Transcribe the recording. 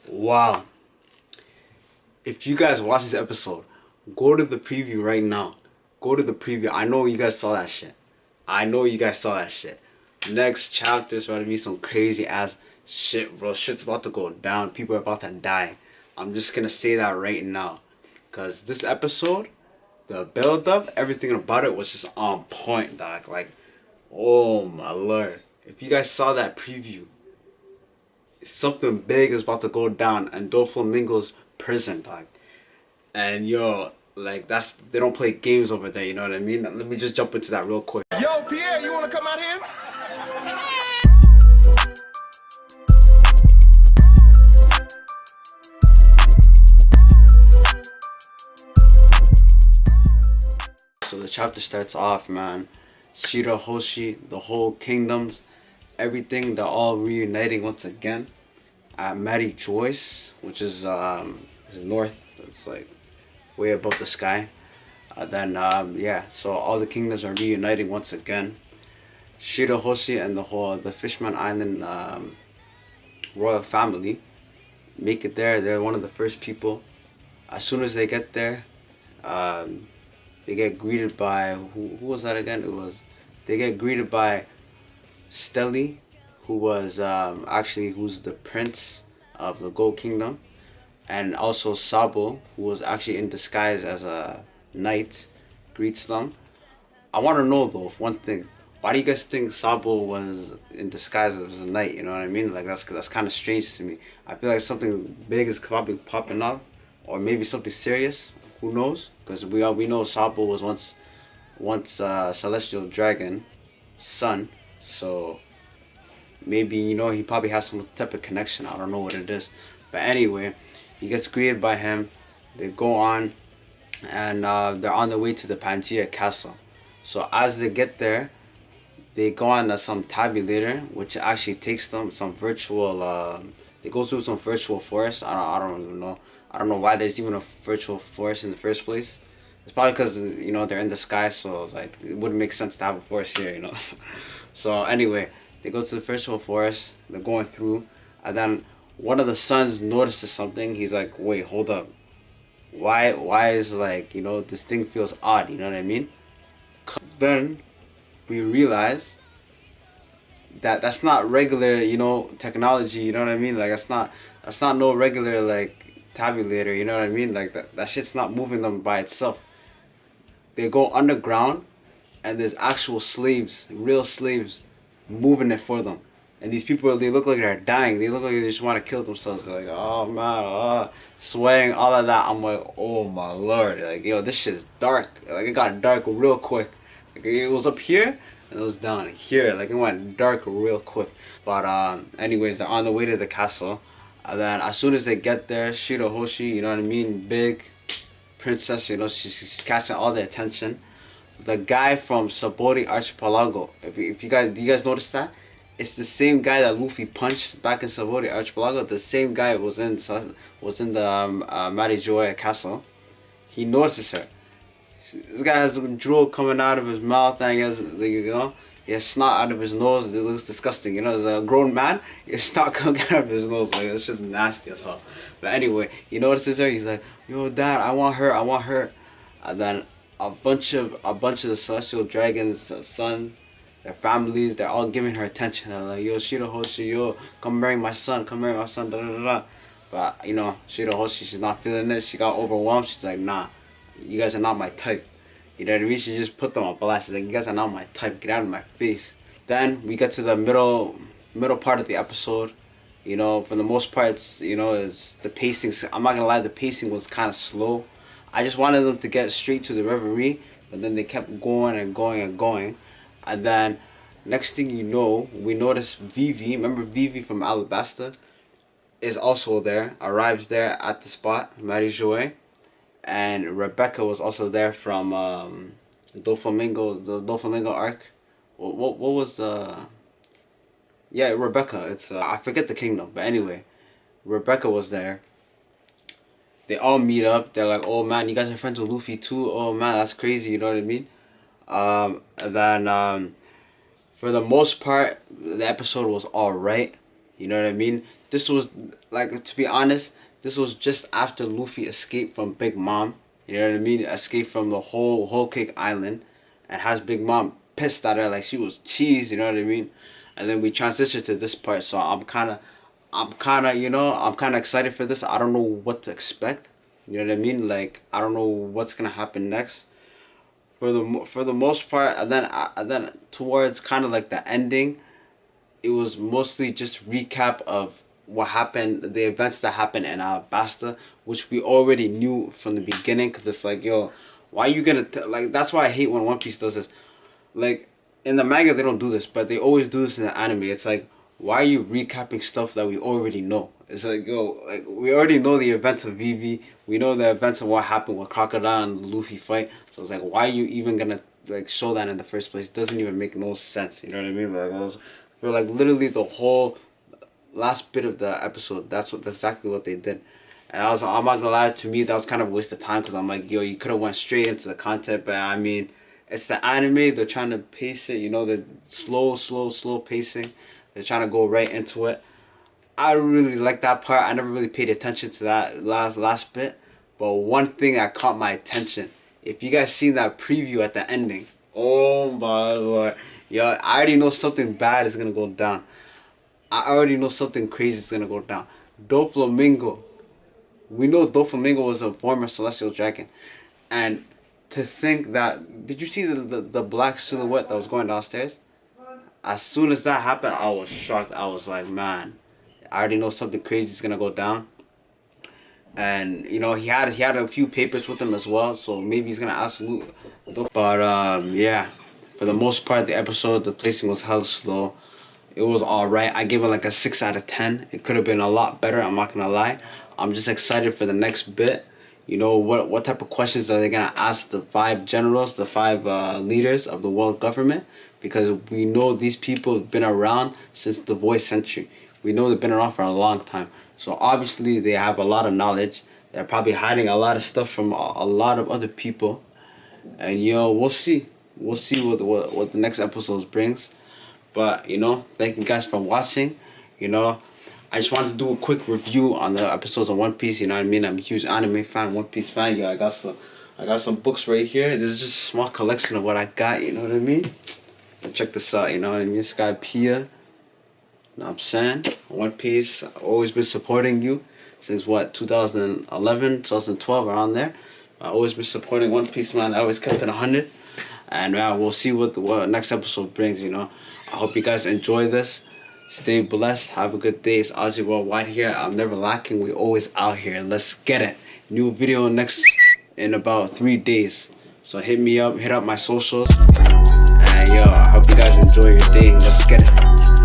Wow. If you guys watch this episode, go to the preview right now. Go to the preview. I know you guys saw that shit. Next chapter is about to be some crazy ass shit, bro. Shit's about to go down. People are about to die. I'm just gonna say that right now. Cause this episode, the build up, everything about it was just on point, dog. Like, oh my lord. If you guys saw that preview, something big is about to go down in Doflamingo's prison, dog. And yo, like they don't play games over there, you know what I mean? Let me just jump into that real quick. Yo, Pierre, you wanna come out here? So the chapter starts off, man. Shira, Hoshi, the whole kingdoms, everything, they're all reuniting once again at Mary Joyce, which is north. It's like way above the sky. Yeah, so all the kingdoms are reuniting once again. Shira, Hoshi, and the Fishman Island royal family make it there. They're one of the first people. As soon as they get there, they get greeted by who was that again? They get greeted by Stelly, who's the prince of the Gold Kingdom, and also Sabo, who was actually in disguise as a knight, greets them. I want to know though one thing. Why do you guys think Sabo was in disguise as a knight? You know what I mean? Like that's kind of strange to me. I feel like something big is probably popping up, or maybe something serious. Who knows? Because we know Sabo was once celestial dragon son, so maybe he probably has some type of connection. I don't know what it is, but anyway, he gets greeted by him. They go on, and they're on their way to the Pangea castle. So as they get there, they go on some tabulator, which actually takes them some virtual. They go through some virtual forest. I don't even know. I don't know why there's even a virtual forest in the first place. It's probably because they're in the sky, so like it wouldn't make sense to have a forest here, So anyway, they go to the virtual forest. They're going through, and then one of the sons notices something. He's like, "Wait, hold up. Why is like this thing feels odd? You know what I mean?" Then we realize that that's not regular, technology. You know what I mean? Like that's not no regular like tabulator, you know what I mean? Like that shit's not moving them by itself. They go underground, and there's actual slaves, real slaves, moving it for them. And these people, they look like they're dying. They look like they just want to kill themselves. They're like, oh man, sweating, all of that. I'm like, oh my lord, like yo, this shit's dark. Like it got dark real quick. Like it was up here and it was down here. Like it went dark real quick. But anyways, they're on the way to the castle. And then as soon as they get there, Shira Hoshi, you know what I mean, big princess, she's catching all the attention. The guy from Sabori Archipelago, do you guys notice that? It's the same guy that Luffy punched back in Sabori Archipelago. The same guy was in the Marijoy castle. He notices her. This guy has drool coming out of his mouth, and he has snot out of his nose. It looks disgusting. As a grown man, he snot coming out of his nose. Like it's just nasty as hell. But anyway, he notices her. He's like, "Yo, Dad, I want her." And then a bunch of the celestial dragons, son, their families, they're all giving her attention. They're like, "Yo, Shira Hoshi, yo, come marry my son, da da da." But Shira Hoshi, she's not feeling it. She got overwhelmed. She's like, "Nah, you guys are not my type." You know what I mean? She just put them on blast. She's like, "You guys are not my type. Get out of my face." Then we get to the middle part of the episode. For the most part, it's the pacing. I'm not gonna lie, the pacing was kind of slow. I just wanted them to get straight to the reverie, but then they kept going and going and going. And then next thing you know, we notice Vivi. Remember Vivi from Alabasta is also there. Arrives there at the spot, Marijoy. And Rebecca was also there from the Doflamingo arc. What was yeah, Rebecca. It's I forget the kingdom, but anyway, Rebecca was there. They all meet up. They're like, "Oh man, you guys are friends with Luffy too? Oh man, that's crazy." You know what I mean? And then for the most part, the episode was alright. You know what I mean? This was, like, to be honest, this was just after Luffy escaped from Big Mom. You know what I mean? Escaped from the whole Cake Island, and has Big Mom pissed at her like she was cheese. You know what I mean? And then we transitioned to this part, so I'm kind of, you know, I'm kind of excited for this. I don't know what to expect. You know what I mean? Like, I don't know what's gonna happen next. For the most part, and then towards kind of like the ending, it was mostly just recap of what happened, the events that happened in Basta, which we already knew from the beginning. Cause it's like, yo, why are you gonna like? That's why I hate when One Piece does this. Like, in the manga they don't do this, but they always do this in the anime. It's like, why are you recapping stuff that we already know? It's like, yo, like, we already know the events of Vivi. We know the events of what happened with Crocodile and the Luffy fight. So it's like, why are you even gonna like show that in the first place? It doesn't even make no sense. You know what I mean? Like, for like literally the whole last bit of the episode, that's exactly what they did. And I'm not gonna lie, to me that was kind of a waste of time, because I'm like, yo, you could have went straight into the content. But I mean, it's the anime, they're trying to pace it, you know, the slow pacing. They're trying to go right into it. I really like that part. I never really paid attention to that last bit. But one thing that caught my attention, if you guys seen that preview at the ending, oh my lord, yo, I already know something bad is gonna go down. I already know something crazy is gonna go down. Doflamingo. We know Doflamingo was a former celestial dragon, and to think that, did you see the black silhouette that was going downstairs? As soon as that happened, I was shocked. I was like, man, I already know something crazy is gonna go down. And you know, he had a few papers with him as well, so maybe he's gonna ask Luke. But yeah, for the most part, the episode, the pacing was hella slow. It was alright. I gave it like a 6 out of 10. It could have been a lot better, I'm not gonna lie. I'm just excited for the next bit. You know, what type of questions are they gonna ask the 5 generals, the 5 leaders of the world government? Because we know these people have been around since the void century. We know they've been around for a long time. So obviously they have a lot of knowledge. They're probably hiding a lot of stuff from a lot of other people. And yo, we'll see. We'll see what the next episodes brings. But you know, thank you guys for watching. You know, I just wanted to do a quick review on the episodes of One Piece. You know what I mean? I'm a huge anime fan, One Piece fan. Yo, I got some books right here. This is just a small collection of what I got. You know what I mean? Check this out, you know what I mean? Sky Pia. You know what I'm saying? One Piece, I've always been supporting you since what, 2011, 2012, around there. I've always been supporting One Piece, man. I always kept it 100. And we'll see what the next episode brings, you know. I hope you guys enjoy this. Stay blessed. Have a good day. It's OzyWorldWide here. I'm never lacking. We always out here. Let's get it. New video next in about 3 days. So hit me up. Hit up my socials. And yo, I hope you guys enjoy your day. Let's get it.